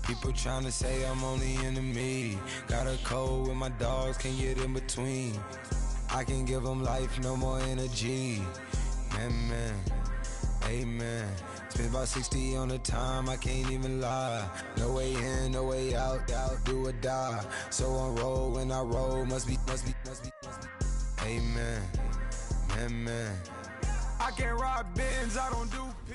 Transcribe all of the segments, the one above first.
People trying to say I'm only enemy. Got a code with my dogs, can't get in between. I can give them life, no more energy. Man, amen. Spent about 60 on the time, I can't even lie. No way in, no way out, do or die. So on roll, when I roll, must be. Amen, man. I can't ride Benz, I don't do P.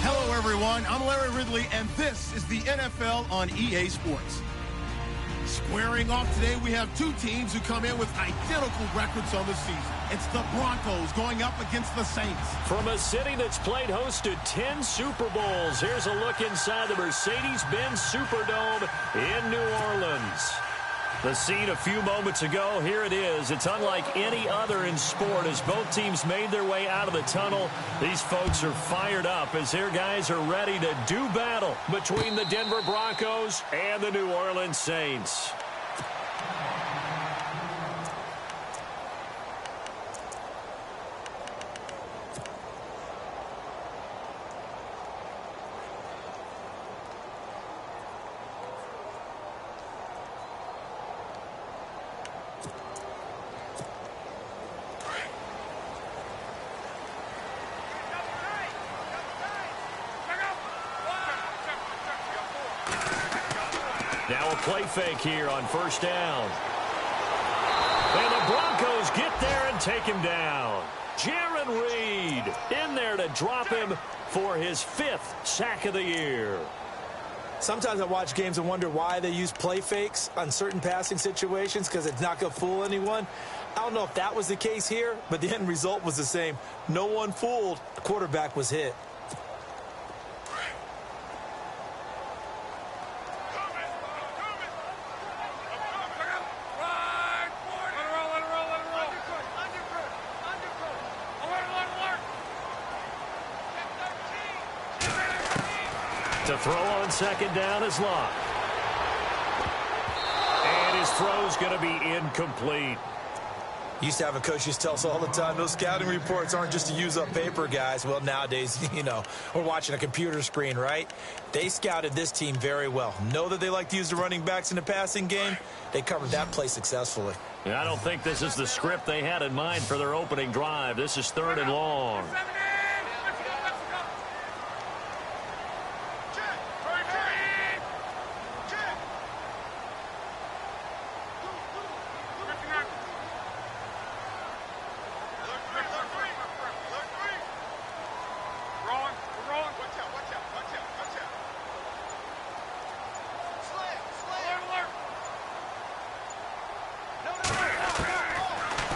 Hello, everyone. I'm Larry Ridley, and this is the NFL on EA Sports. Squaring off today, we have two teams who come in with identical records on the season. It's the Broncos going up against the Saints. From a city that's played host to 10 Super Bowls, here's a look inside the Mercedes-Benz Superdome in New Orleans. The scene a few moments ago, here it is. It's unlike any other in sport as both teams made their way out of the tunnel. These folks are fired up as their guys are ready to do battle between the Denver Broncos and the New Orleans Saints. Now a play fake here on first down. And the Broncos get there and take him down. Jaron Reed in there to drop him for his 5th sack of the year. Sometimes I watch games and wonder why they use play fakes on certain passing situations because it's not going to fool anyone. I don't know if that was the case here, but the end result was the same. No one fooled. The quarterback was hit. To throw on second down is Locke. And his throw's going to be incomplete. Used to have a coach used to tell us all the time, those scouting reports aren't just to use up paper, guys. Well, nowadays, we're watching a computer screen, right? They scouted this team very well. Know that they like to use the running backs in the passing game. They covered that play successfully. I don't think this is the script they had in mind for their opening drive. This is 3rd and long.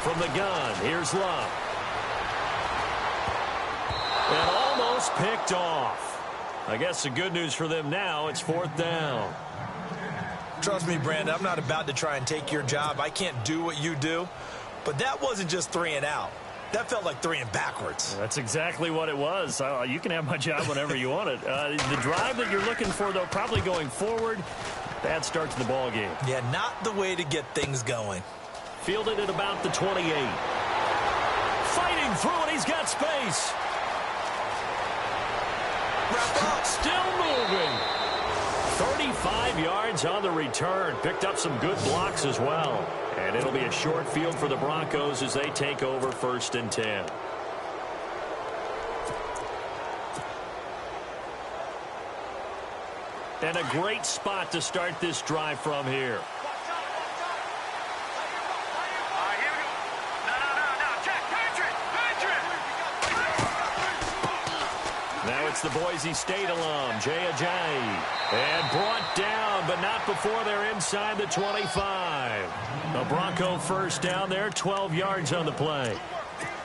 From the gun, here's Love. And almost picked off. I guess the good news for them now, it's 4th down. Trust me, Brandon, I'm not about to try and take your job. I can't do what you do. But that wasn't just 3 and out. That felt like 3 and backwards. That's exactly what it was. You can have my job whenever you want it. The drive that you're looking for, though, probably going forward, bad start to the ball game. Yeah, not the way to get things going. Fielded at about the 28. Fighting through it, he's got space. Wrap up. Still moving. 35 yards on the return. Picked up some good blocks as well. And it'll be a short field for the Broncos as they take over 1st and 10. And a great spot to start this drive from here. Now it's the Boise State alum, Jay Ajayi. And brought down, but not before they're inside the 25. A Bronco first down there, 12 yards on the play.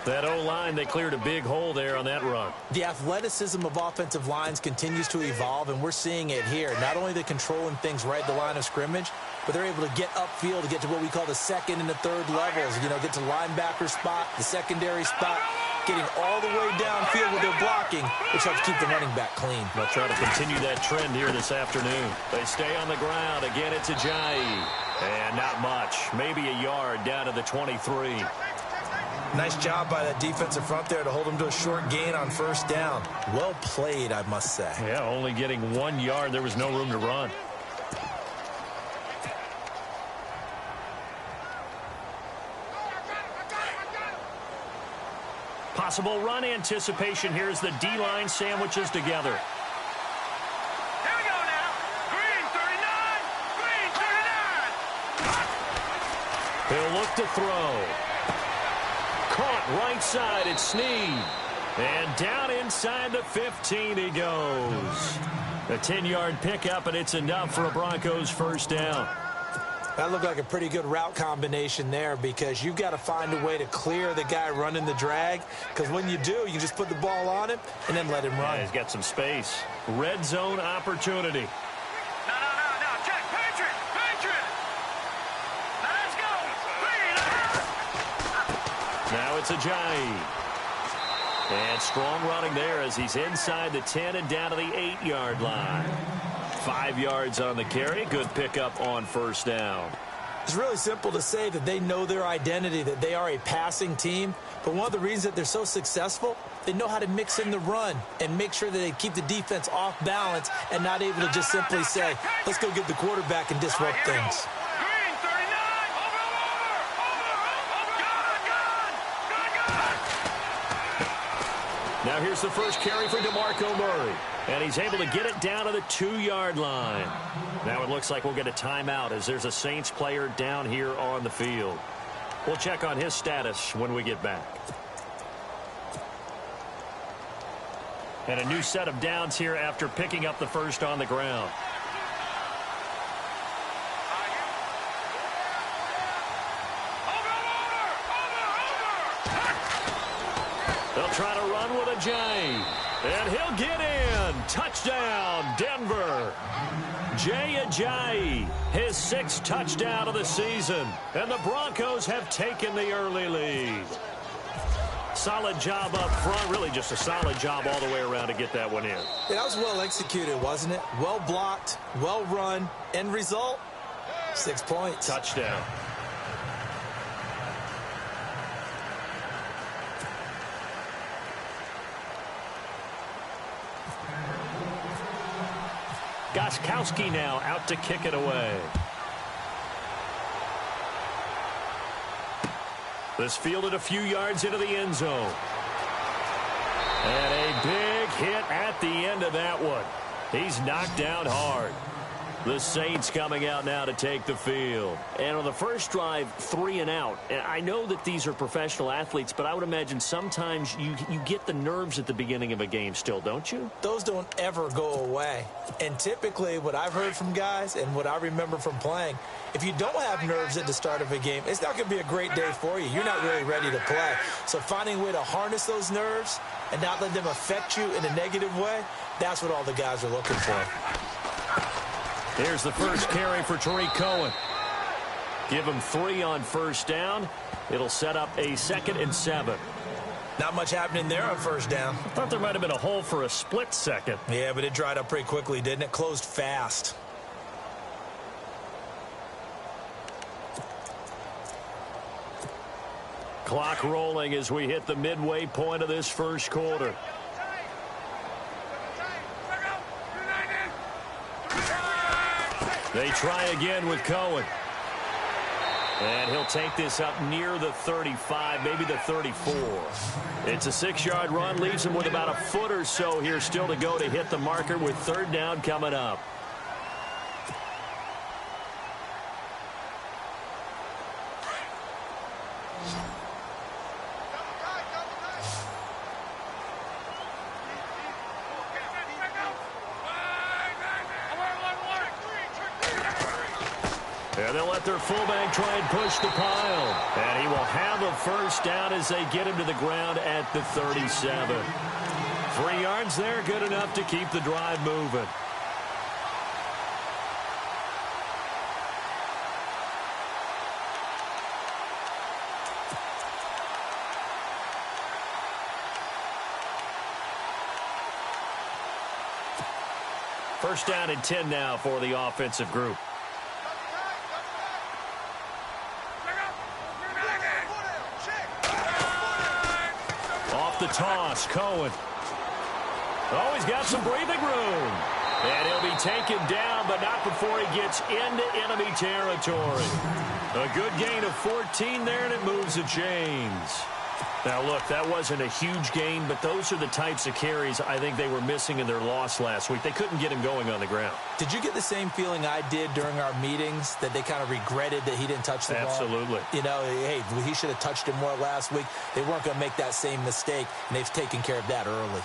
That O-line, they cleared a big hole there on that run. The athleticism of offensive lines continues to evolve, and we're seeing it here. Not only are they controlling things right at the line of scrimmage, but they're able to get upfield to get to what we call the 2nd and the 3rd levels. Get to linebacker spot, the secondary spot, getting all the way downfield with their blocking, which helps keep the running back clean. They'll try to continue that trend here this afternoon. They stay on the ground. Again, it's Ajayi. And not much. Maybe a yard down to the 23. Nice job by that defensive front there to hold him to a short gain on first down. Well played, I must say. Yeah, only getting 1 yard. There was no room to run. Possible run anticipation here as the D-line sandwiches together. Here we go now. Green 39. Green 39. He'll look to throw. Caught right side. It's Snead. And down inside the 15 he goes. A 10-yard pickup, and it's enough for a Broncos first down. That looked like a pretty good route combination there because you've got to find a way to clear the guy running the drag, because when you do, you just put the ball on him and then let him run. Yeah, he's got some space. Red zone opportunity. No. Check. Patriot. Now let's go. Green. Now it's Ajayi. And strong running there as he's inside the 10 and down to the 8-yard line. 5 yards on the carry. Good pickup on first down. It's really simple to say that they know their identity, that they are a passing team. But one of the reasons that they're so successful, they know how to mix in the run and make sure that they keep the defense off balance and not able to just simply say, let's go get the quarterback and disrupt things. Green 39. Over. Now here's the first carry for DeMarco Murray. And he's able to get it down to the 2-yard line. Now it looks like we'll get a timeout as there's a Saints player down here on the field. We'll check on his status when we get back. And a new set of downs here after picking up the first on the ground. They'll try to run with Ajayi. And he'll get in. Touchdown, Denver. Jay Ajayi, his 6th touchdown of the season. And the Broncos have taken the early lead. Solid job up front. Really just a solid job all the way around to get that one in. Yeah, that was well executed, wasn't it? Well blocked, well run. End result, 6 points. Touchdown. Gostkowski now out to kick it away. This fielded a few yards into the end zone. And a big hit at the end of that one. He's knocked down hard. The Saints coming out now to take the field. And on the first drive, 3 and out. And I know that these are professional athletes, but I would imagine sometimes you get the nerves at the beginning of a game still, don't you? Those don't ever go away. And typically what I've heard from guys and what I remember from playing, if you don't have nerves at the start of a game, it's not going to be a great day for you. You're not really ready to play. So finding a way to harness those nerves and not let them affect you in a negative way, that's what all the guys are looking for. Here's the first carry for Tariq Cohen. Give him 3 on first down. It'll set up a 2nd and 7. Not much happening there on first down. I thought there might have been a hole for a split second. Yeah, but it dried up pretty quickly, didn't it? Closed fast. Clock rolling as we hit the midway point of this first quarter. They try again with Cohen. And he'll take this up near the 35, maybe the 34. It's a 6-yard run, leaves him with about a foot or so here still to go to hit the marker with 3rd down coming up. And they'll let their fullback try and push the pile. And he will have a first down as they get him to the ground at the 37. 3 yards there, good enough to keep the drive moving. First down and 10 now for the offensive group. off the toss. Cohen. Oh, he's got some breathing room. And he'll be taken down, but not before he gets into enemy territory. A good gain of 14 there, and it moves the chains. Now, look, that wasn't a huge gain, but those are the types of carries I think they were missing in their loss last week. They couldn't get him going on the ground. Did you get the same feeling I did during our meetings, that they kind of regretted that he didn't touch the ball? Absolutely. You know, hey, he should have touched it more last week. They weren't going to make that same mistake, and they've taken care of that early.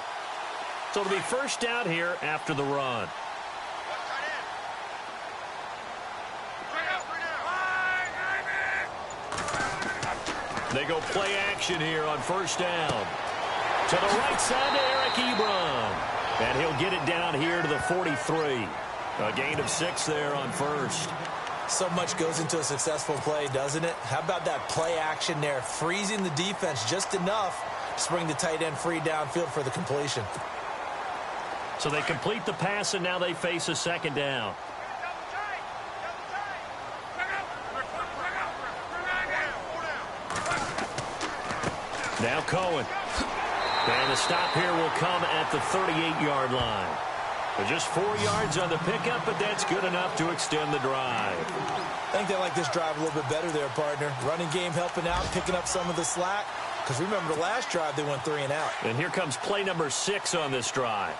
So it'll be first down here after the run. They go play action here on first down. To the right side to Eric Ebron. And he'll get it down here to the 43. A gain of 6 there on first. So much goes into a successful play, doesn't it? How about that play action there, freezing the defense just enough to bring the tight end free downfield for the completion. So they complete the pass, and now they face a second down. Now Cohen. And the stop here will come at the 38-yard line. But just 4 yards on the pickup, but that's good enough to extend the drive. I think they like this drive a little bit better there, partner. Running game helping out, picking up some of the slack. Because remember, the last drive, they went 3 and out. And here comes play number 6 on this drive.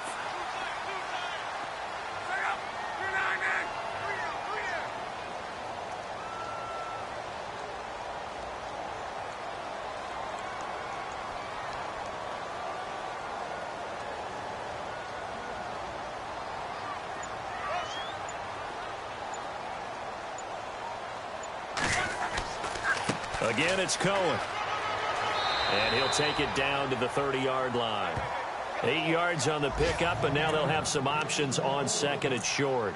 Again, it's Cohen. And he'll take it down to the 30-yard line. 8 yards on the pickup, and now they'll have some options on second and short.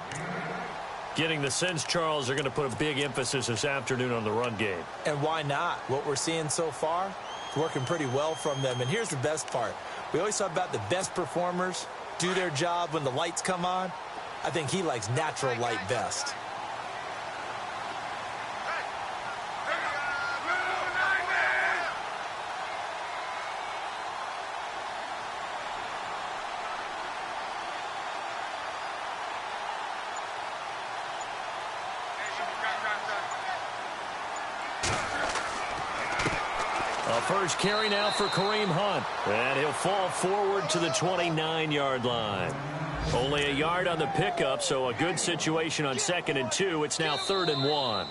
Getting the sense, Charles, they're going to put a big emphasis this afternoon on the run game. And why not? What we're seeing so far, it's working pretty well from them. And here's the best part. We always talk about the best performers do their job when the lights come on. I think he likes natural light best. First carry now for Kareem Hunt. And he'll fall forward to the 29-yard line. Only a yard on the pickup, so a good situation on 2nd and 2. It's now 3rd and 1.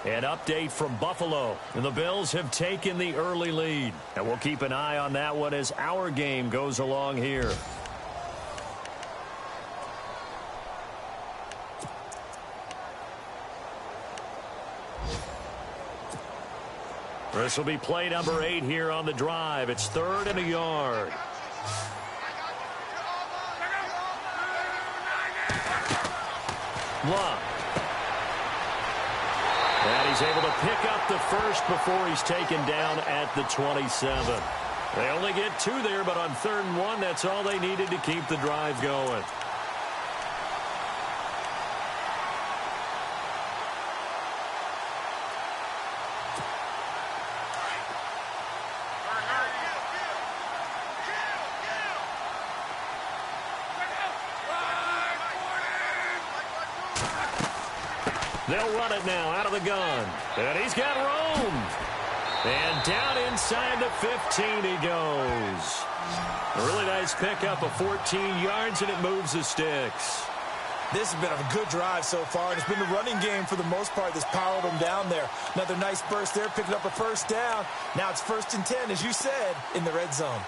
An update from Buffalo. And the Bills have taken the early lead. And we'll keep an eye on that one as our game goes along here. This will be play number 8 here on the drive. It's 3rd and a yard. Luck. And he's able to pick up the first before he's taken down at the 27. They only get 2 there, but on 3rd and 1, that's all they needed to keep the drive going. They'll run it now out of the gun. And he's got room. And down inside the 15 he goes. A really nice pickup of 14 yards, and it moves the sticks. This has been a good drive so far, and it's been the running game for the most part that's powered them down there. Another nice burst there, picking up a first down. Now it's 1st and 10, as you said, in the red zone.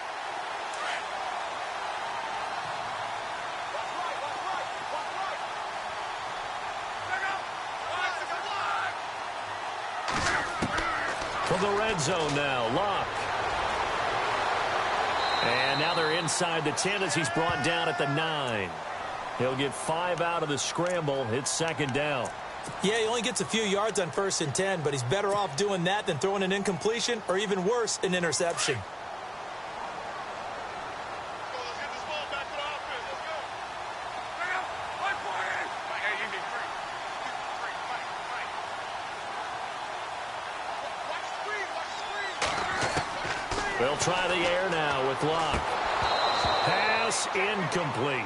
From the red zone now, Locke. And now they're inside the 10 as he's brought down at the 9. He'll get 5 out of the scramble. It's 2nd down. Yeah, he only gets a few yards on 1st and 10, but he's better off doing that than throwing an incompletion or even worse, an interception. They'll try the air now with Locke. Pass incomplete.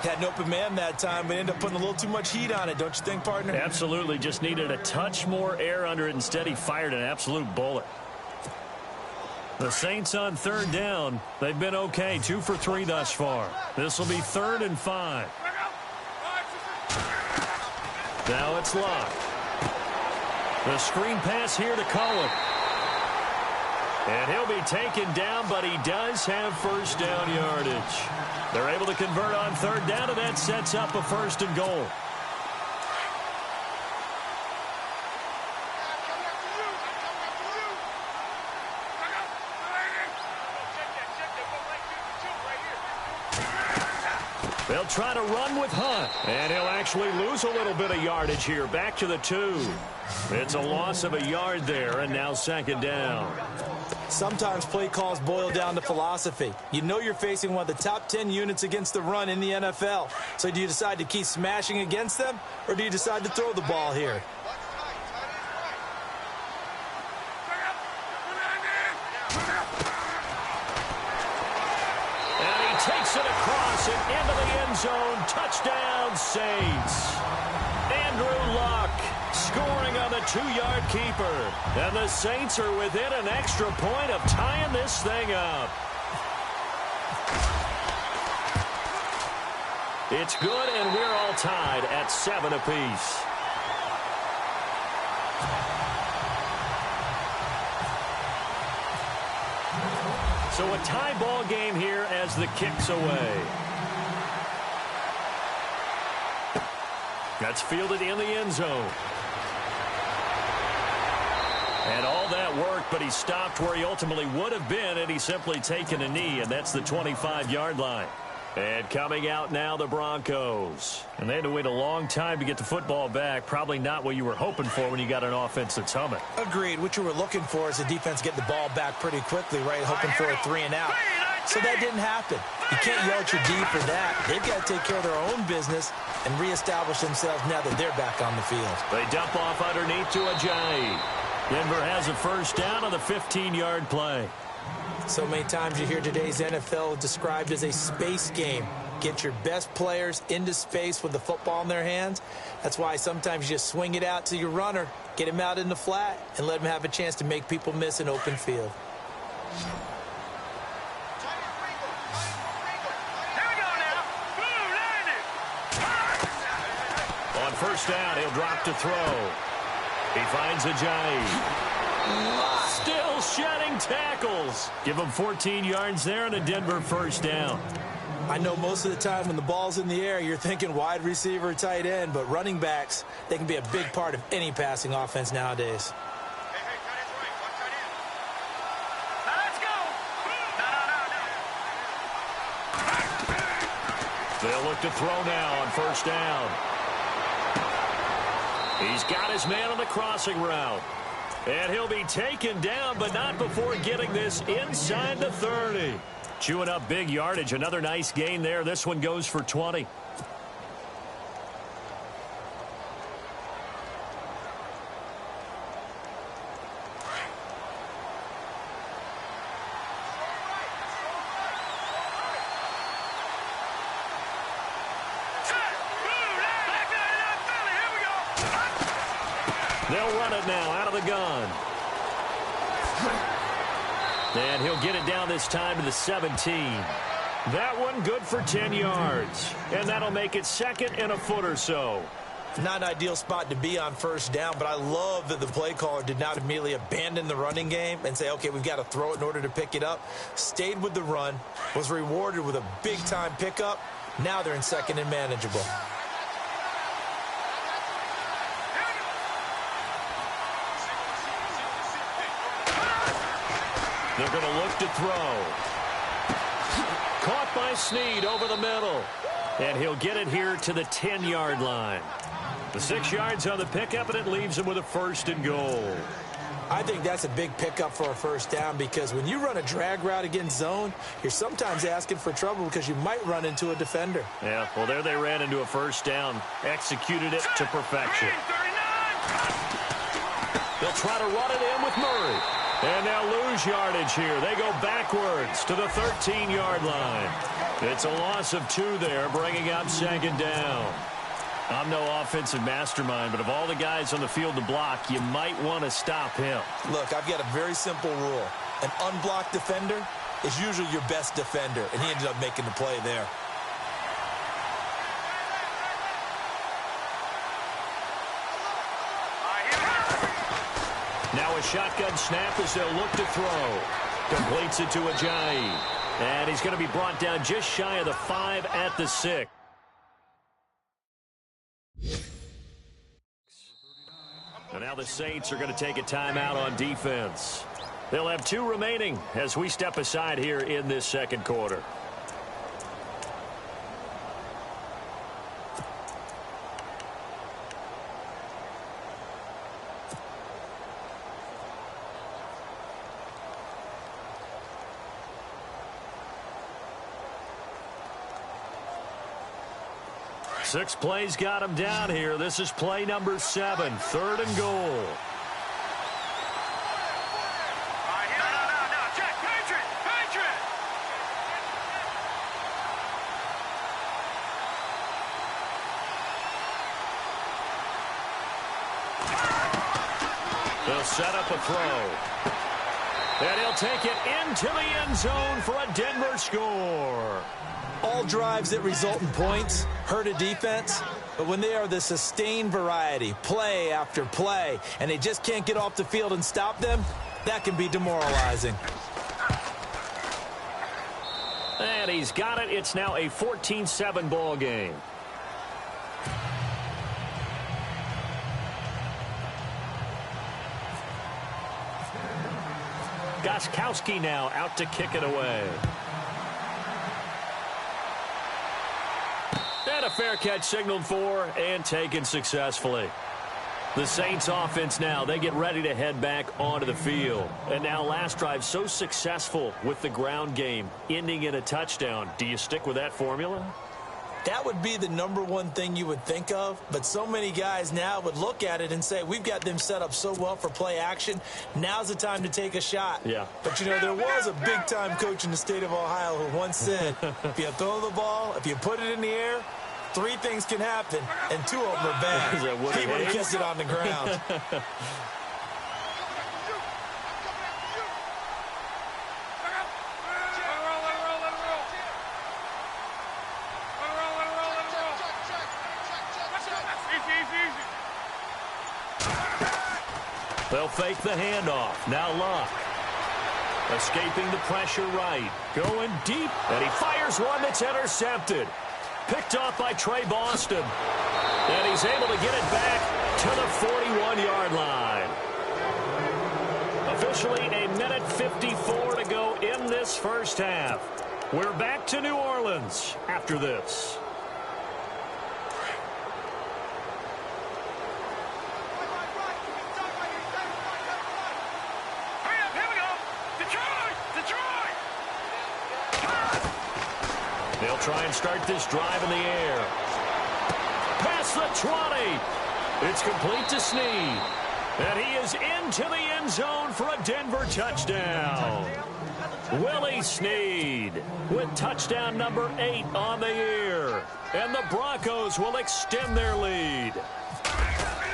Had an open man that time, but ended up putting a little too much heat on it, don't you think, partner? Absolutely. Just needed a touch more air under it. Instead, he fired an absolute bullet. The Saints on third down. They've been okay. 2 for 3 thus far. This will be 3rd and 5. Now it's Locke. The screen pass here to Cohen. And he'll be taken down, but he does have first down yardage. They're able to convert on third down, and that sets up a 1st and goal. They'll try to run with Hunt, and he'll actually lose a little bit of yardage here. Back to the 2. It's a loss of a yard there, and now 2nd down. Sometimes play calls boil down to philosophy. You know you're facing one of the top 10 units against the run in the NFL. So do you decide to keep smashing against them, or do you decide to throw the ball here? And he takes it across and into the end zone. Touchdown, Saints. Andrew Luck scoring on the 2-yard keeper. And the Saints are within an extra point of tying this thing up. It's good, and we're all tied at 7 apiece. So a tie ball game here as the kick's away. That's fielded in the end zone. And all that worked, but he stopped where he ultimately would have been had he simply taken a knee, and that's the 25-yard line. And coming out now, the Broncos. And they had to wait a long time to get the football back. Probably not what you were hoping for when you got an offense that's humming. Agreed. What you were looking for is the defense getting the ball back pretty quickly, right? Hoping for a 3 and out. So that didn't happen. You can't yell at your D for that. They've got to take care of their own business and reestablish themselves now that they're back on the field. They dump off underneath to Ajayi. Denver has a first down on the 15-yard play. So many times you hear today's NFL described as a space game. Get your best players into space with the football in their hands. That's why sometimes you just swing it out to your runner, get him out in the flat, and let him have a chance to make people miss an open field. On first down, he'll drop to throw. He finds Ajayi. Still shedding tackles. Give him 14 yards there and a Denver first down. I know most of the time when the ball's in the air, you're thinking wide receiver, tight end, but running backs, they can be a big part of any passing offense nowadays. They'll look to throw now on first down. He's got his man on the crossing route. And he'll be taken down, but not before getting this inside the 30. Chewing up big yardage. Another nice gain there. This one goes for 20. They'll run it now out of the gun. And he'll get it down this time to the 17. That one good for 10 yards. And that'll make it 2nd and a foot or so. Not an ideal spot to be on first down, but I love that the play caller did not immediately abandon the running game and say, okay, we've got to throw it in order to pick it up. Stayed with the run, was rewarded with a big-time pickup. Now they're in 2nd and manageable. They're going to look to throw. Caught by Snead over the middle. And he'll get it here to the 10-yard line. The 6 yards on the pickup, and it leaves him with a 1st and goal. I think that's a big pickup for a first down because when you run a drag route against zone, you're sometimes asking for trouble because you might run into a defender. Yeah, well, there they ran into a first down. Executed it to perfection. They'll try to run it in with Murray. And they'll lose yardage here. They go backwards to the 13-yard line. It's a loss of 2 there, bringing up second down. I'm no offensive mastermind, but of all the guys on the field to block, you might want to stop him. Look, I've got a very simple rule. An unblocked defender is usually your best defender, and he ended up making the play there. Now a shotgun snap as they'll look to throw. Completes it to Ajayi. And he's going to be brought down just shy of the 5 at the 6. And now the Saints are going to take a timeout on defense. They'll have 2 remaining as we step aside here in this second quarter. Six plays got him down here. This is play number 7, 3rd and goal. Check, Patriot! They'll set up a throw. And he'll take it into the end zone for a Denver score. All drives that result in points hurt a defense, but when they are the sustained variety, play after play, and they just can't get off the field and stop them, that can be demoralizing. And he's got it. It's now a 14-7 ball game. Gostkowski now out to kick it away. And a fair catch signaled for and taken successfully. The Saints offense now, they get ready to head back onto the field. And now last drive so successful with the ground game, ending in a touchdown. Do you stick with that formula? That would be the #1 thing you would think of, but so many guys now would look at it and say, we've got them set up so well for play action. Now's the time to take a shot. Yeah. But, you know, there was a big-time coach in the state of Ohio who once said, if you throw the ball, if you put it in the air, 3 things can happen, and 2 of them are bad. Is that Woody He would have Hayes? kept it on the ground. They'll fake the handoff. Now Luck. Escaping the pressure right. Going deep. And he fires one that's intercepted. Picked off by Trey Boston. And he's able to get it back to the 41-yard line. Officially a minute 54 to go in this first half. We're back to New Orleans after this. They'll try and start this drive in the air. Past the 20. It's complete to Snead. And he is into the end zone for a Denver touchdown. Willie Snead with touchdown number 8 on the year. And the Broncos will extend their lead.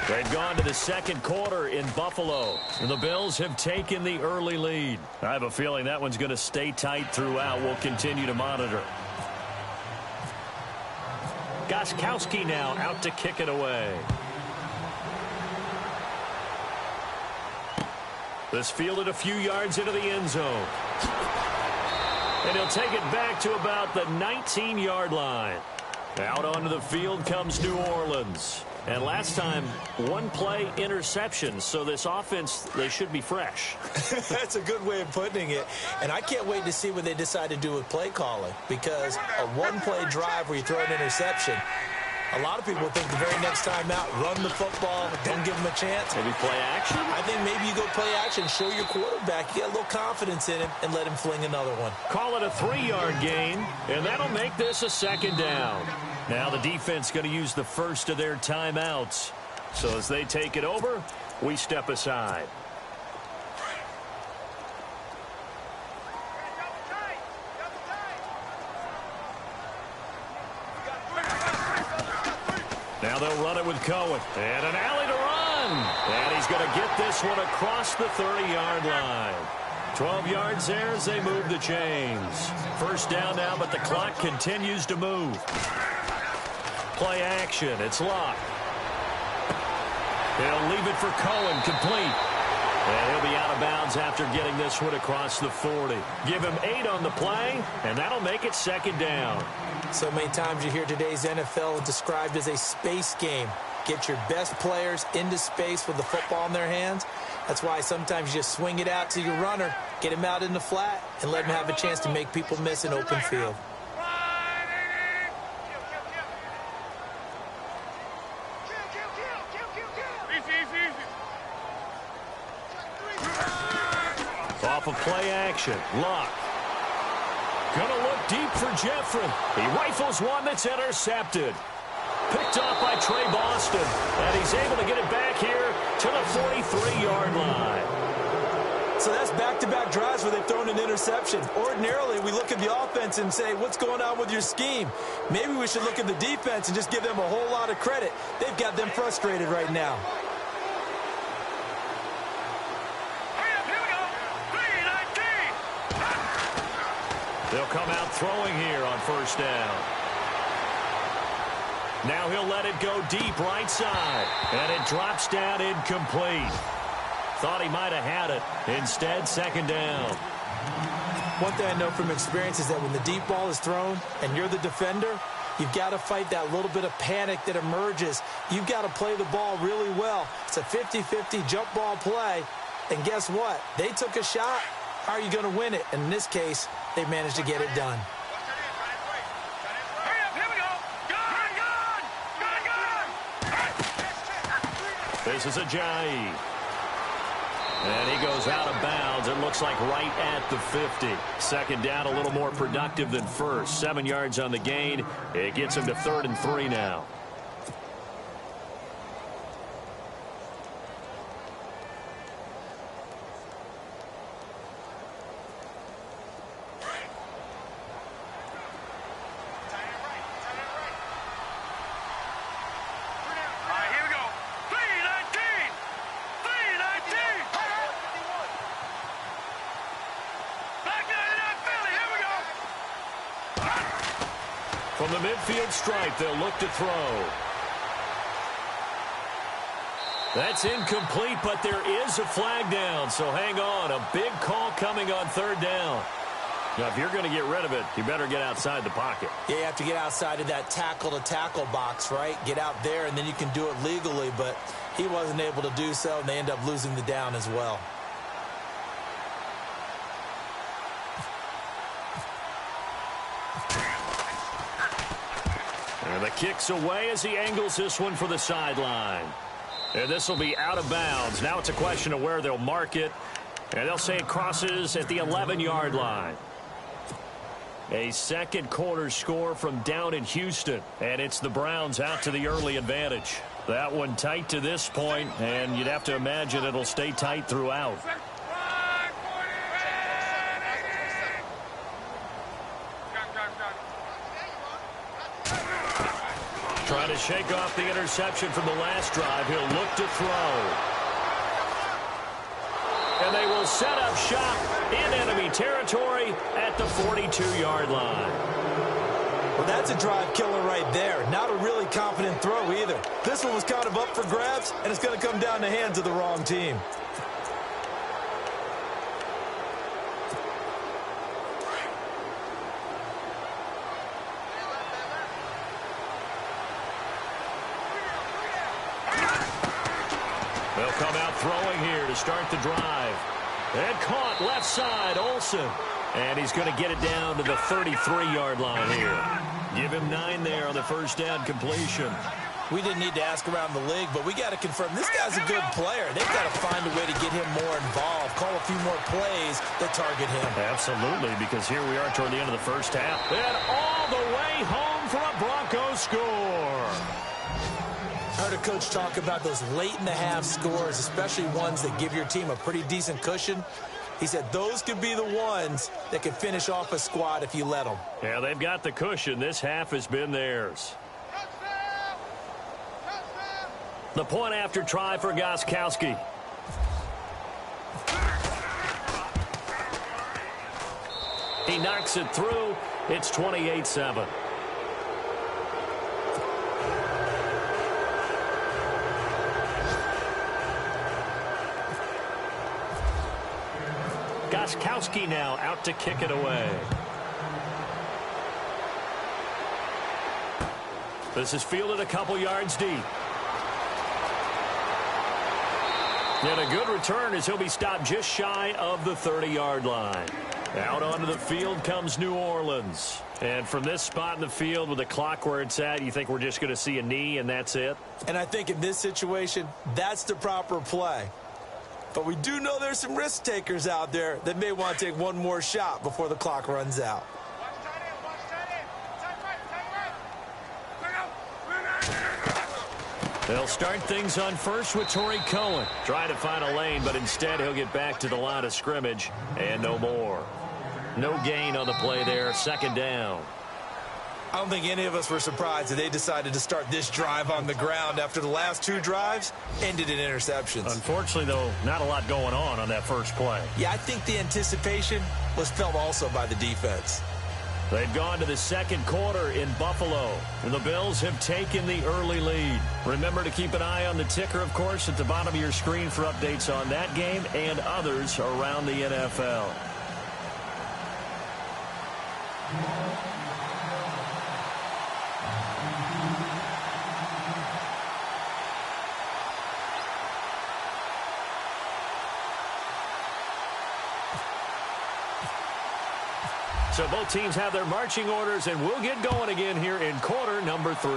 They've gone to the second quarter in Buffalo, and the Bills have taken the early lead. I have a feeling that one's going to stay tight throughout. We'll continue to monitor. Gostkowski now out to kick it away. This fielded a few yards into the end zone. And he'll take it back to about the 19-yard line. Out onto the field comes New Orleans. And last time, 1 play interception. So this offense, they should be fresh. That's a good way of putting it. And I can't wait to see what they decide to do with play calling. Because a 1-play drive where you throw an interception, a lot of people think the very next time out, run the football, don't give them a chance. Maybe play action? I think maybe you go play action, show your quarterback, you get a little confidence in him, and let him fling another one. Call it a 3-yard gain, and that'll make this a second down. Now the defense going to use the first of their timeouts. So as they take it over, we step aside. Now they'll run it with Cohen. And an alley to run. And he's going to get this one across the 30-yard line. 12 yards there as they move the chains. First down now, but the clock continues to move. Play action. It's Locke. He'll leave it for Cohen, complete. And he'll be out of bounds after getting this one across the 40. Give him 8 on the play, and that'll make it second down. So many times you hear today's NFL described as a space game. Get your best players into space with the football in their hands. That's why sometimes you just swing it out to your runner, get him out in the flat, and let him have a chance to make people miss an open field. Off of play action, Locke. Gonna look deep for Jeffrey. He rifles one that's intercepted. Picked off by Trey Boston. And he's able to get it back here to the 43-yard line. So that's back-to-back drives where they've thrown an interception. Ordinarily, we look at the offense and say, what's going on with your scheme? Maybe we should look at the defense and just give them a whole lot of credit. They've got them frustrated right now. They'll come out throwing here on first down. Now he'll let it go deep right side. And it drops down incomplete. Thought he might have had it. Instead, second down. One thing I know from experience is that when the deep ball is thrown and you're the defender, you've got to fight that little bit of panic that emerges. You've got to play the ball really well. It's a 50-50 jump ball play. And guess what? They took a shot. How are you going to win it? And in this case, they managed to get it done. This is Ajayi. And he goes out of bounds. It looks like right at the 50. Second down, a little more productive than first. 7 yards on the gain. It gets him to 3rd and 3 now. From the midfield stripe, they'll look to throw. That's incomplete, but there is a flag down, so hang on. A big call coming on 3rd down. Now, if you're going to get rid of it, you better get outside the pocket. Yeah, you have to get outside of that tackle-to-tackle box, right? Get out there, and then you can do it legally, but he wasn't able to do so, and they end up losing the down as well. And the kick's away as he angles this one for the sideline. And this will be out of bounds. Now it's a question of where they'll mark it. And they'll say it crosses at the 11-yard line. A second quarter score from down in Houston. And it's the Browns out to the early advantage. That one tight to this point, and you'd have to imagine it'll stay tight throughout. Trying to shake off the interception from the last drive. He'll look to throw. And they will set up shop in enemy territory at the 42-yard line. Well, that's a drive killer right there. Not a really confident throw either. This one was kind of up for grabs, and it's going to come down the hands of the wrong team. They'll come out throwing here to start the drive. And caught left side, Olsen. And he's going to get it down to the 33-yard line here. Give him 9 there on the first down completion. We didn't need to ask around the league, but we got to confirm this guy's a good player. They've got to find a way to get him more involved, call a few more plays that target him. Absolutely, because here we are toward the end of the first half. And all the way home for a Broncos score. I heard a coach talk about those late-in-the-half scores, especially ones that give your team a pretty decent cushion. He said those could be the ones that could finish off a squad if you let them. Yeah, they've got the cushion. This half has been theirs. The point after try for Gostkowski. He knocks it through. It's 28-7. Gostkowski now out to kick it away. This is fielded a couple yards deep. And a good return as he'll be stopped just shy of the 30-yard line. Out onto the field comes New Orleans. And from this spot in the field with the clock where it's at, you think we're just going to see a knee and that's it? And I think in this situation, that's the proper play. But we do know there's some risk takers out there that may want to take one more shot before the clock runs out. They'll start things on first with Torrey Cohen. Trying to find a lane, but instead he'll get back to the line of scrimmage and no more. No gain on the play there. Second down. I don't think any of us were surprised that they decided to start this drive on the ground after the last two drives ended in interceptions. Unfortunately, though, not a lot going on that first play. Yeah, I think the anticipation was felt also by the defense. They've gone to the second quarter in Buffalo, and the Bills have taken the early lead. Remember to keep an eye on the ticker, of course, at the bottom of your screen for updates on that game and others around the NFL. So both teams have their marching orders, and we'll get going again here in quarter number 3.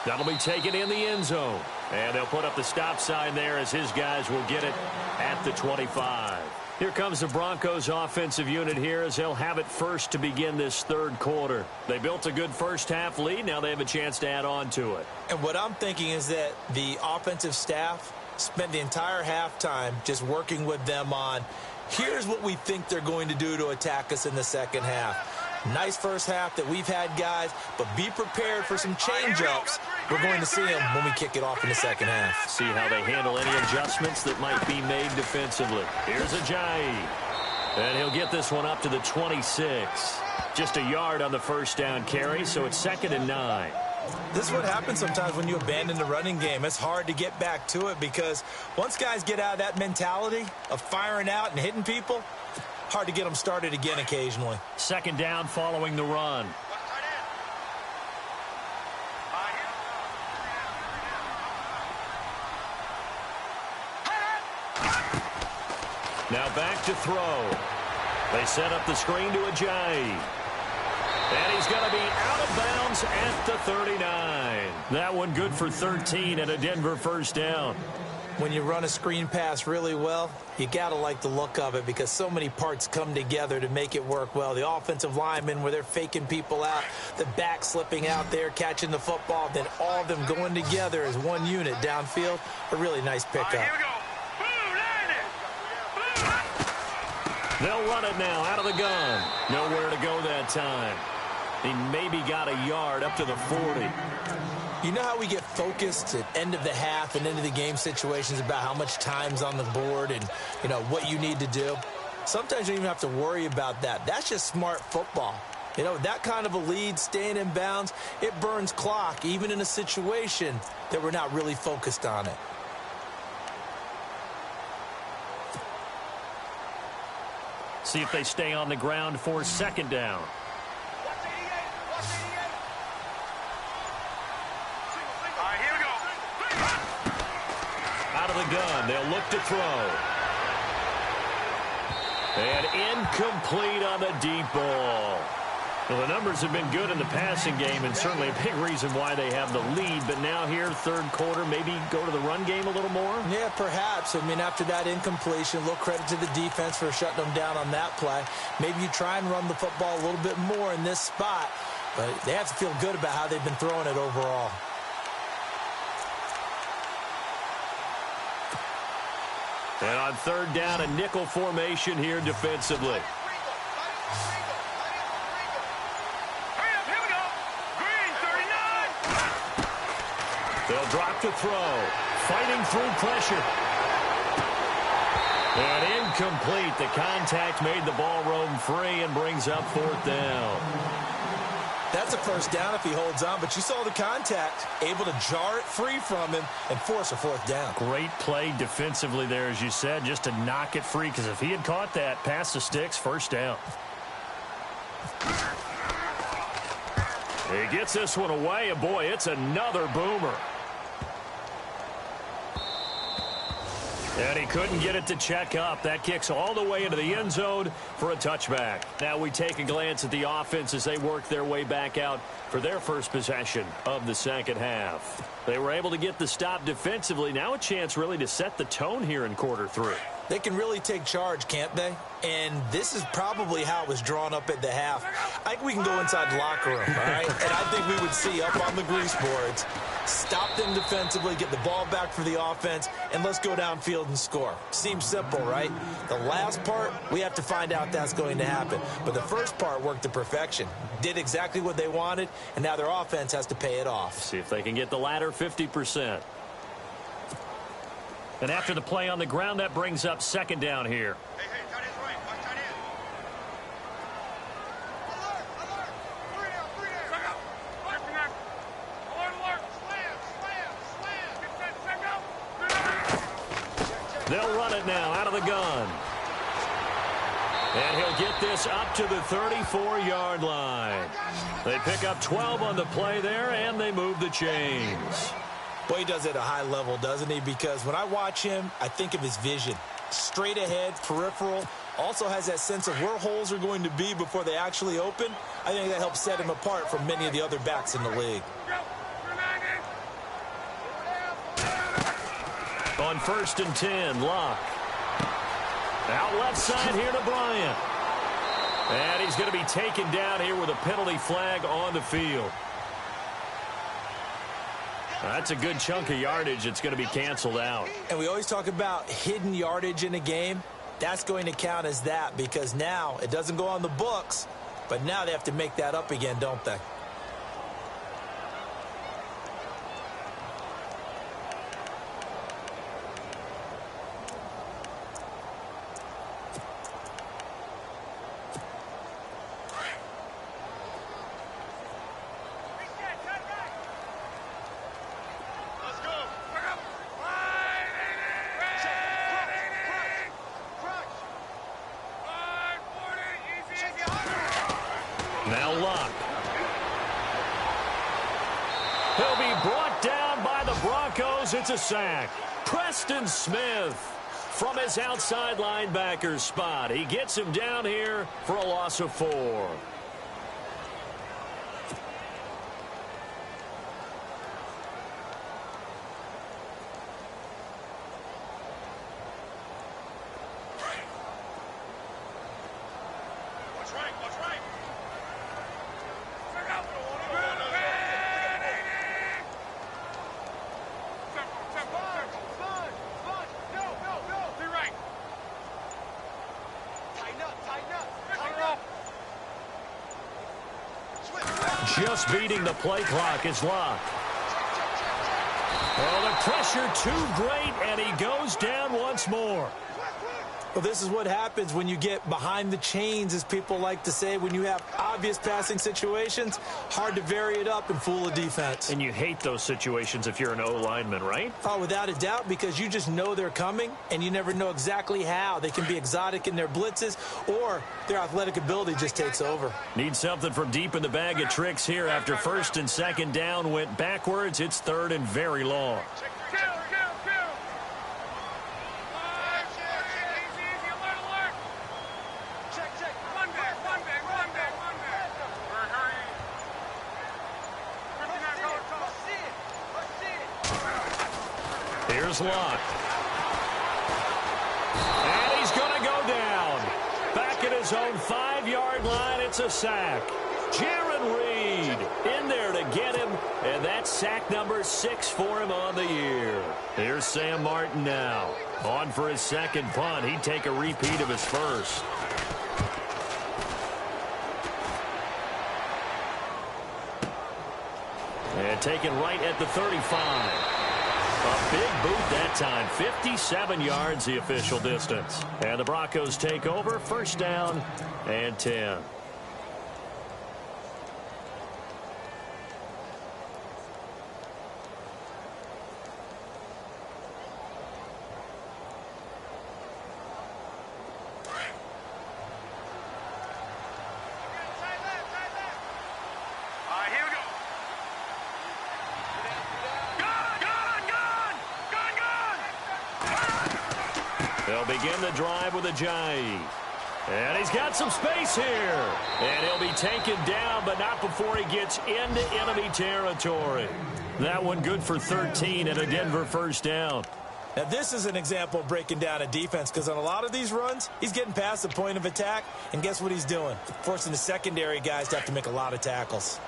That'll be taken in the end zone. And they'll put up the stop sign there as his guys will get it at the 25. Here comes the Broncos offensive unit here as they'll have it first to begin this third quarter. They built a good first half lead. Now they have a chance to add on to it. And what I'm thinking is that the offensive staff spent the entire halftime just working with them on here's what we think they're going to do to attack us in the second half. Nice first half that we've had, guys, but be prepared for some change-ups. We're going to see them when we kick it off in the second half. See how they handle any adjustments that might be made defensively. Here's Ajayi. And he'll get this one up to the 26. Just a yard on the first down carry, so it's 2nd and 9. This is what happens sometimes when you abandon the running game. It's hard to get back to it because once guys get out of that mentality of firing out and hitting people, hard to get them started again occasionally. Second down following the run. Now back to throw. They set up the screen to Ajayi. And he's going to be out of bounds at the 39. That one good for 13 and a Denver first down. When you run a screen pass really well, you got to like the look of it because so many parts come together to make it work well. The offensive linemen where they're faking people out, the back slipping out there, catching the football, then all of them going together as one unit downfield. A really nice pickup. Here we go. They'll run it now out of the gun. Nowhere to go that time. He maybe got a yard up to the 40. You know how we get focused at end of the half and into the game situations about how much time's on the board and, you know, what you need to do? Sometimes you don't even have to worry about that. That's just smart football. You know, that kind of a lead, staying in bounds, it burns clock, even in a situation that we're not really focused on it. See if they stay on the ground for second down. Out of the gun, they'll look to throw. And incomplete on the deep ball. Well, the numbers have been good in the passing game and certainly a big reason why they have the lead. But now here, third quarter, maybe go to the run game a little more? Yeah, perhaps. I mean, after that incompletion, a little credit to the defense for shutting them down on that play. Maybe you try and run the football a little bit more in this spot. But they have to feel good about how they've been throwing it overall. And on third down, a nickel formation here defensively. They'll drop to throw. Fighting through pressure. And incomplete. The contact made the ball roam free and brings up 4th down. That's a first down if he holds on, but you saw the contact, able to jar it free from him and force a 4th down. Great play defensively there, as you said, just to knock it free, because if he had caught that, past the sticks, 1st down. He gets this one away, and boy, it's another boomer. And he couldn't get it to check up. That kicks all the way into the end zone for a touchback. Now we take a glance at the offense as they work their way back out for their first possession of the second half. They were able to get the stop defensively. Now a chance really to set the tone here in quarter 3. They can really take charge, can't they? And this is probably how it was drawn up at the half. I think we can go inside the locker room, all right? And I think we would see up on the grease boards, stop them defensively, get the ball back for the offense, and let's go downfield and score. Seems simple, right? The last part, we have to find out that's going to happen. But the first part worked to perfection. Did exactly what they wanted, and now their offense has to pay it off. See if they can get the latter 50%. And after the play on the ground, that brings up 2nd down here. Hey, tight end's right. Watch tight end. Alert! 3 down. Check out. Alert from there. Alert. Slam. Get set. Check out. They'll run it now out of the gun. And he'll get this up to the 34-yard line. They pick up 12 on the play there, and they move the chains. Boy, he does it at a high level, doesn't he? Because when I watch him, I think of his vision. Straight ahead, peripheral. Also has that sense of where holes are going to be before they actually open. I think that helps set him apart from many of the other backs in the league. On 1st and 10, Locke. Out left side here to Bryant. And he's going to be taken down here with a penalty flag on the field. That's a good chunk of yardage. It's going to be canceled out. And we always talk about hidden yardage in a game. That's going to count as that because now it doesn't go on the books, but now they have to make that up again, don't they? Now Locke. He'll be brought down by the Broncos. It's a sack. Preston Smith from his outside linebacker spot. He gets him down here for a loss of 4. Just beating the play clock is Locke. Oh, the pressure too great, and he goes down once more. Well, this is what happens when you get behind the chains, as people like to say. When you have obvious passing situations, hard to vary it up and fool a defense. And you hate those situations if you're an O-lineman, right? Oh, without a doubt, because you just know they're coming, and you never know exactly how. They can be exotic in their blitzes, or their athletic ability just takes over. Need something from deep in the bag of tricks here. After 1st and 2nd down went backwards, it's 3rd and very long. Here's Locke. And he's going to go down. Back at his own 5-yard line, it's a sack. Jaron Reed in there to get him, and that's sack number 6 for him on the year. Here's Sam Martin now. On for his 2nd punt. He'd take a repeat of his first. And taken right at the 35. A big boot that time. 57 yards the official distance. And the Broncos take over. First down and 10. They'll begin the drive with a jive. And he's got some space here. And he'll be taken down, but not before he gets into enemy territory. That one good for 13 and a Denver first down. Now, this is an example of breaking down a defense, because on a lot of these runs, he's getting past the point of attack, and guess what he's doing? Forcing the secondary guys to have to make a lot of tackles.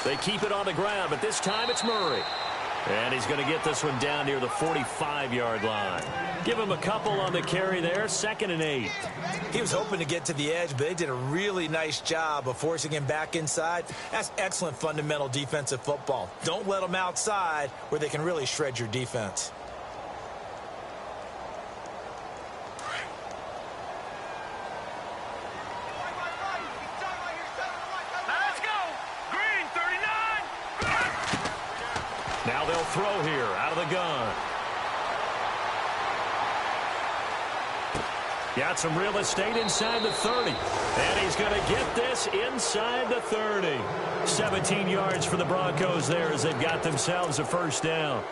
They keep it on the ground, but this time it's Murray. And he's going to get this one down near the 45-yard line. Give him a couple on the carry there, 2nd and 8. He was hoping to get to the edge, but they did a really nice job of forcing him back inside. That's excellent fundamental defensive football. Don't let them outside where they can really shred your defense. Now they'll throw here out of the gun. Got some real estate inside the 30. And he's going to get this inside the 30. 17 yards for the Broncos there as they've got themselves a first down.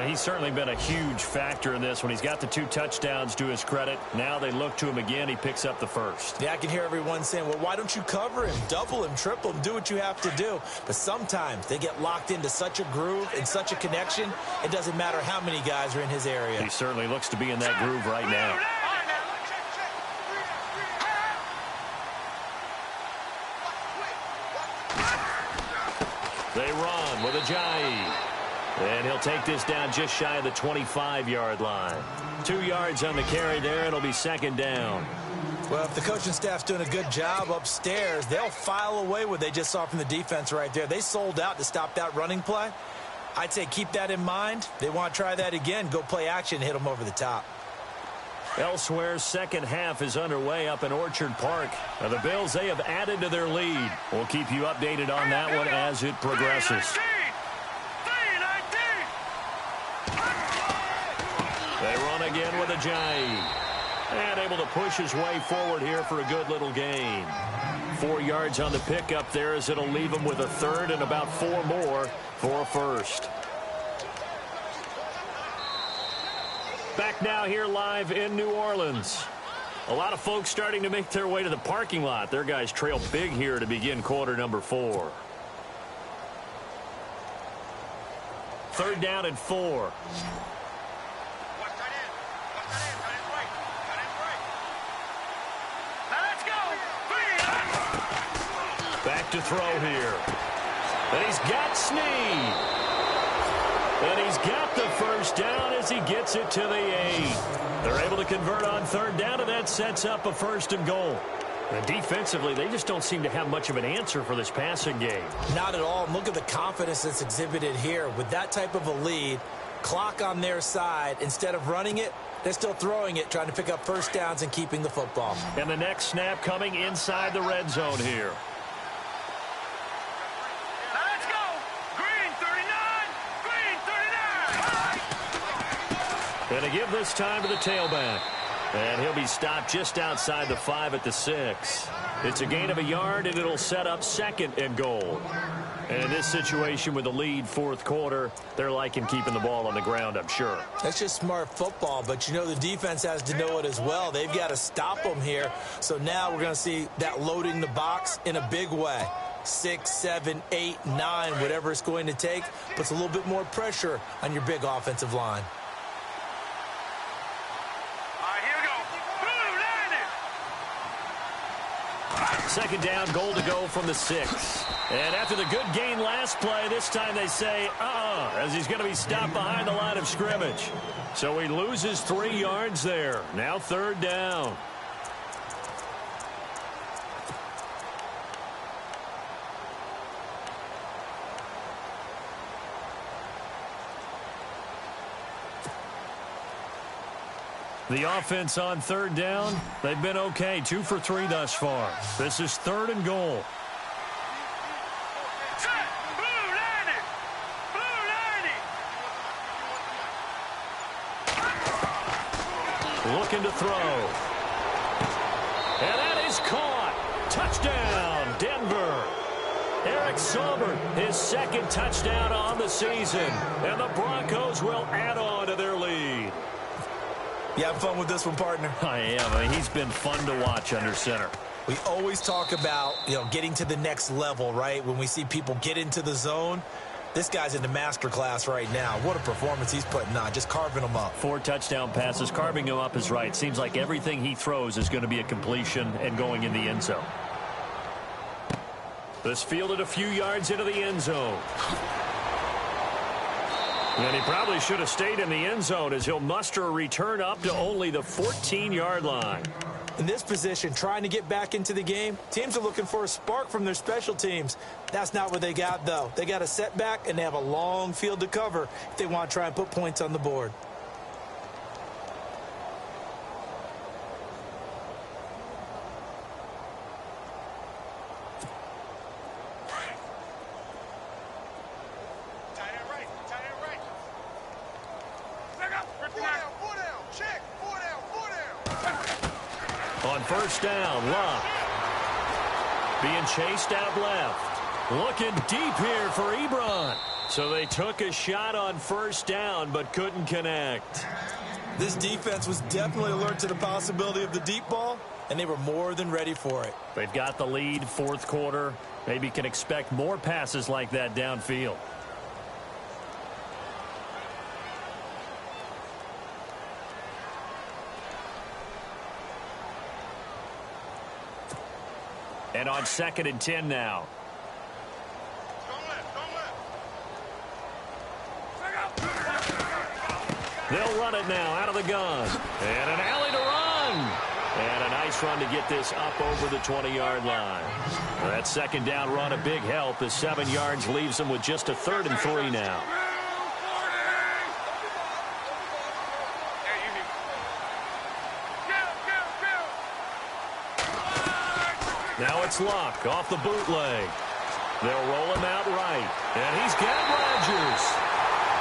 He's certainly been a huge factor in this when he's got the 2 touchdowns to his credit. Now they look to him again. He picks up the first. Yeah, I can hear everyone saying, well, why don't you cover him, double him, triple him, do what you have to do. But sometimes they get locked into such a groove and such a connection, it doesn't matter how many guys are in his area. He certainly looks to be in that groove right now. They run with Ajayi. And he'll take this down just shy of the 25-yard line. 2 yards on the carry there. It'll be 2nd down. Well, if the coaching staff's doing a good job upstairs, they'll file away what they just saw from the defense right there. They sold out to stop that running play. I'd say keep that in mind. They want to try that again. Go play action, hit them over the top. Elsewhere, second half is underway up in Orchard Park. Now, the Bills, they have added to their lead. We'll keep you updated on that one as it progresses. They run again with Ajayi. And able to push his way forward here for a good little gain. 4 yards on the pickup there as it'll leave him with a 3rd and about 4 more for a first. Back now here live in New Orleans. A lot of folks starting to make their way to the parking lot. Their guys trail big here to begin quarter number 4. 3rd down and 4. Back to throw here. And he's got Snead. And he's got the first down as he gets it to the 8. They're able to convert on 3rd down, and that sets up a 1st and goal. And defensively, they just don't seem to have much of an answer for this passing game. Not at all. And look at the confidence that's exhibited here. With that type of a lead, clock on their side, instead of running it, they're still throwing it, trying to pick up first downs and keeping the football. And the next snap coming inside the red zone here. And they give this time to the tailback. And he'll be stopped just outside the 5 at the 6. It's a gain of a yard, and it'll set up 2nd and goal. And in this situation with the lead 4th quarter, they're liking keeping the ball on the ground, I'm sure. That's just smart football, but you know the defense has to know it as well. They've got to stop them here. So now we're going to see that loading the box in a big way. 6, 7, 8, 9, whatever it's going to take, puts a little bit more pressure on your big offensive line. 2nd down, goal to go from the 6. And after the good gain last play, this time they say, as he's going to be stopped behind the line of scrimmage. So he loses 3 yards there. Now 3rd down. The offense on 3rd down, they've been okay. 2 for 3 thus far. This is 3rd and goal. Looking to throw. And that is caught. Touchdown, Denver. Eric Saubert, his 2nd touchdown on the season. And the Broncos will add on to their lead. You have fun with this one, partner? I am. I mean, he's been fun to watch under center. We always talk about, getting to the next level, right? When we see people get into the zone, this guy's in the master class right now. What a performance he's putting on, just carving them up. 4 touchdown passes. Carving him up is right. Seems like everything he throws is going to be a completion and going in the end zone. This fielded a few yards into the end zone. And he probably should have stayed in the end zone as he'll muster a return up to only the 14-yard line. In this position, trying to get back into the game, teams are looking for a spark from their special teams. That's not what they got, though. They got a setback, and they have a long field to cover if they want to try and put points on the board. On 1st down, Locke. Being chased out left. Looking deep here for Ebron. So they took a shot on 1st down, but couldn't connect. This defense was definitely alert to the possibility of the deep ball, and they were more than ready for it. They've got the lead, 4th quarter. Maybe can expect more passes like that downfield. And on 2nd and 10 now. They'll run it now out of the gun. And an alley to run. And a nice run to get this up over the 20-yard line. That 2nd down run a big help as 7 yards leaves them with just a 3rd and 3 now. Now it's Locke off the bootleg. They'll roll him out right. And he's got Rodgers.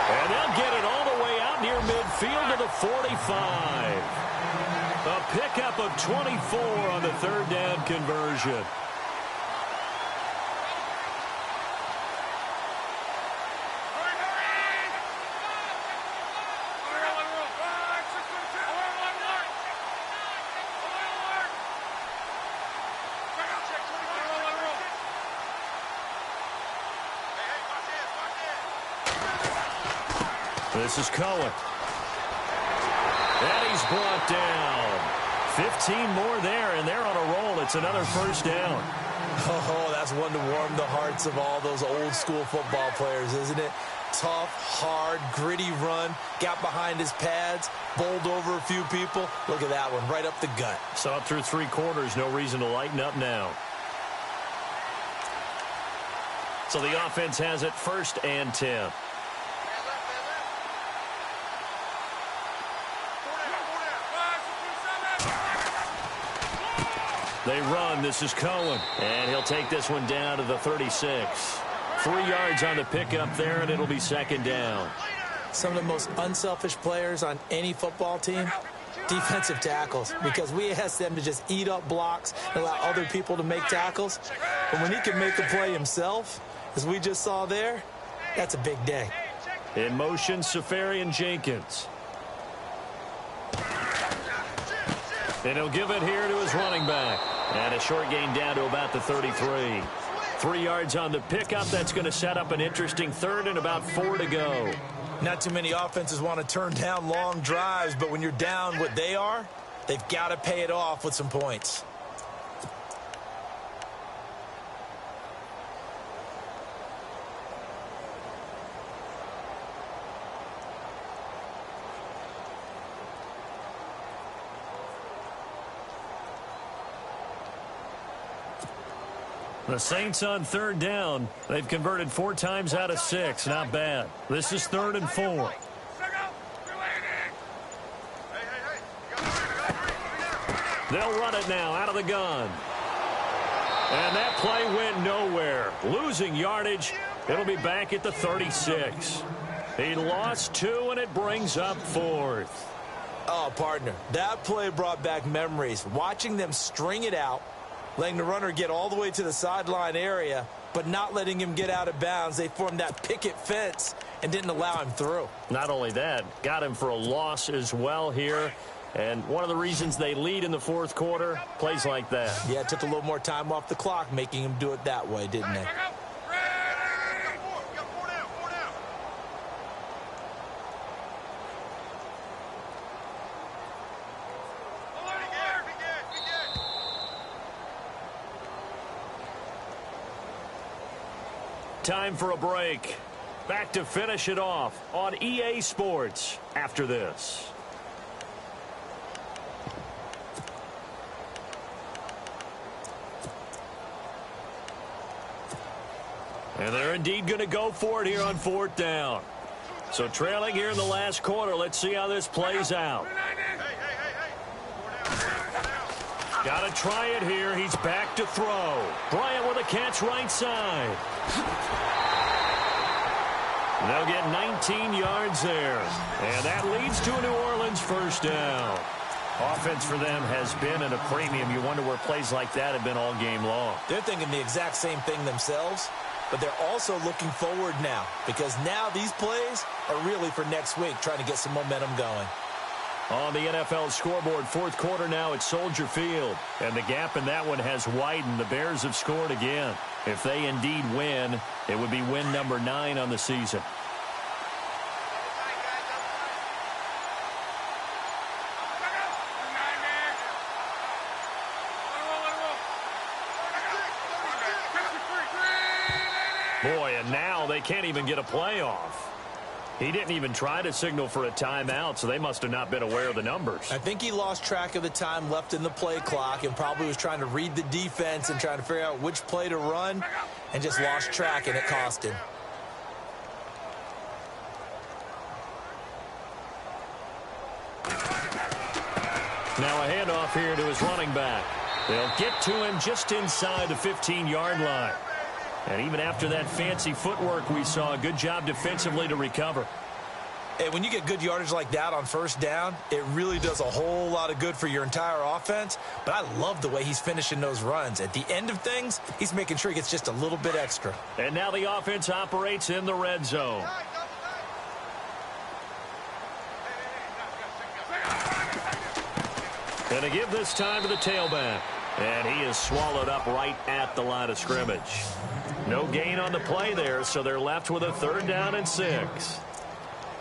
And they'll get it all the way out near midfield to the 45. A pickup of 24 on the 3rd down conversion. This is Cohen. And he's brought down. 15 more there, and they're on a roll. It's another 1st down. Oh, that's one to warm the hearts of all those old-school football players, isn't it? Tough, hard, gritty run. Got behind his pads, bowled over a few people. Look at that one, right up the gut. Saw it through 3 quarters. No reason to lighten up now. So the offense has it 1st and 10. They run. This is Cohen. And he'll take this one down to the 36. 3 yards on the pickup there, and it'll be 2nd down. Some of the most unselfish players on any football team, defensive tackles, because we ask them to just eat up blocks and allow other people to make tackles. But when he can make a play himself, as we just saw there, that's a big day. In motion, Safarian Jenkins. And he'll give it here to his running back. And a short gain down to about the 33. 3 yards on the pickup. That's going to set up an interesting 3rd and about 4 to go. Not too many offenses want to turn down long drives, but when you're down what they are, they've got to pay it off with some points. The Saints on third down. They've converted 4 times out of 6. Not bad. This is 3rd and 4. They'll run it now out of the gun. And that play went nowhere. Losing yardage. It'll be back at the 36. He lost 2, and it brings up 4th. Oh, partner, that play brought back memories. Watching them string it out, letting the runner get all the way to the sideline area, but not letting him get out of bounds. They formed that picket fence and didn't allow him through. Not only that, got him for a loss as well here. And one of the reasons they lead in the 4th quarter, plays like that. Yeah, it took a little more time off the clock, making him do it that way, didn't it? Time for a break. Back to finish it off on EA Sports after this. And they're indeed going to go for it here on 4th down. So trailing here in the last quarter. Let's see how this plays out. Got to try it here. He's back to throw. Bryant with a catch right side. They'll get 19 yards there. And that leads to a New Orleans 1st down. Offense for them has been at a premium. You wonder where plays like that have been all game long. They're thinking the exact same thing themselves, but they're also looking forward now, because now these plays are really for next week, trying to get some momentum going. On the NFL scoreboard, 4th quarter now at Soldier Field. And the gap in that one has widened. The Bears have scored again. If they indeed win, it would be win number 9 on the season. Boy, and now they can't even get a play off. He didn't even try to signal for a timeout, so they must have not been aware of the numbers. I think he lost track of the time left in the play clock and probably was trying to read the defense and trying to figure out which play to run and just lost track, and it cost him. Now a handoff here to his running back. They'll get to him just inside the 15-yard line. And even after that fancy footwork we saw, a good job defensively to recover. And when you get good yardage like that on 1st down, it really does a whole lot of good for your entire offense. But I love the way he's finishing those runs. At the end of things, he's making sure he gets just a little bit extra. And now the offense operates in the red zone. And to give this time to the tailback. And he is swallowed up right at the line of scrimmage. No gain on the play there, so they're left with a 3rd down and 6.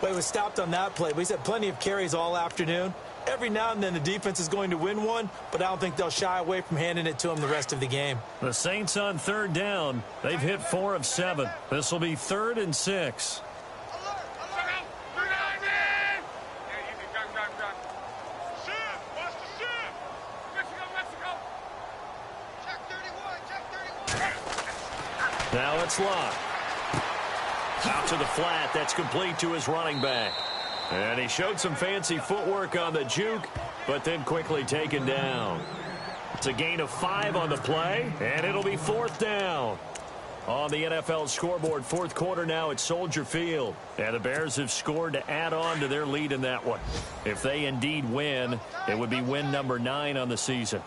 Well, he was stopped on that play, but he's had plenty of carries all afternoon. Every now and then the defense is going to win one, but I don't think they'll shy away from handing it to him the rest of the game. The Saints on 3rd down. They've hit 4 of 7. This will be 3rd and 6. Now it's Locke. Out to the flat. That's complete to his running back. And he showed some fancy footwork on the juke, but then quickly taken down. It's a gain of 5 on the play, and it'll be 4th down. On the NFL scoreboard, 4th quarter now at Soldier Field. And the Bears have scored to add on to their lead in that one. If they indeed win, it would be win number 9 on the season.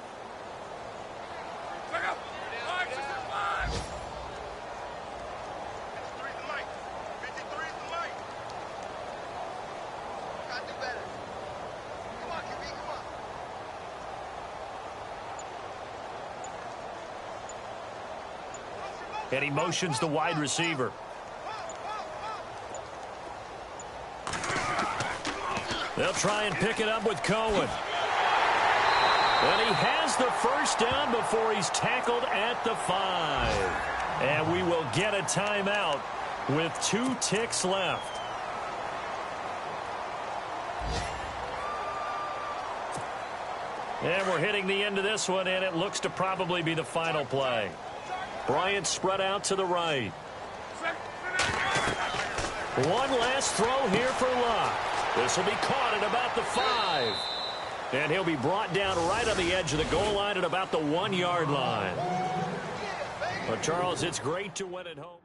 And he motions the wide receiver. They'll try and pick it up with Cohen. And he has the 1st down before he's tackled at the 5. And we will get a timeout with 2 ticks left. And we're hitting the end of this one, and it looks to probably be the final play. Bryant spread out to the right. One last throw here for Luck. This will be caught at about the 5. And he'll be brought down right on the edge of the goal line at about the 1-yard line. But, Charles, it's great to win at home.